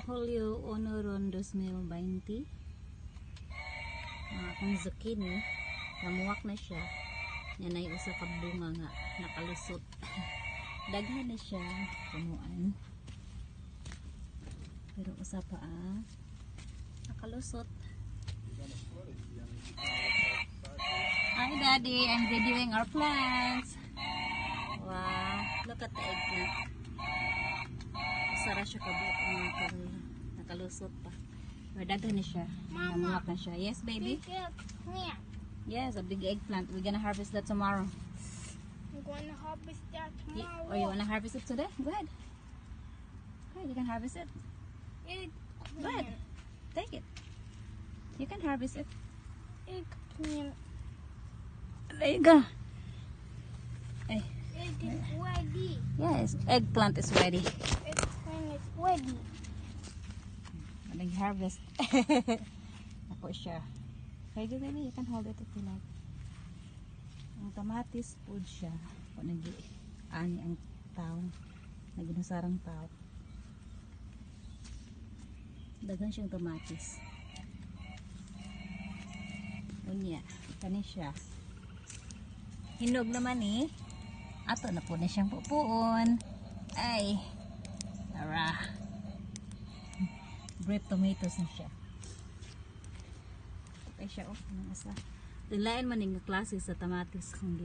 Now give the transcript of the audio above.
Julio 1 ron 2020. Akong zucchini, namuwak na siya. Yan ay usa ka bunga nga nakalusot. Daghan na siya kamuan. Pero usa pa nakalusot. Hi Daddy, I'm videoing our plants. Wow, look at the eggplant. Sara siya nakalusot pa. Daghan na siya. Namuwak na siya. Yes, baby? Yes, a big eggplant. We're gonna harvest that tomorrow. I'm going to harvest that Yeah. tomorrow. Or you wanna harvest it today? Go ahead. Go ahead, you can harvest it. Go ahead. Take it. You can harvest it. Eggplant. There you go. Hey. It is ready. Yes, eggplant is ready. Eggplant is ready. Anong harvest? Ako siya. Okay, good baby. You can hold it if you like. Ang kamatis, food siya. Kung nag-ani ang tao. Naginusarang tao. Dagan siyang kamatis. Unya. Kani siya. Hinog naman eh. Ato na po na siyang pupuon. Ay. Tara. Grape tomatoes na siya. Okay siya. Anong asa. Tilayan man yung klase sa tamatis kung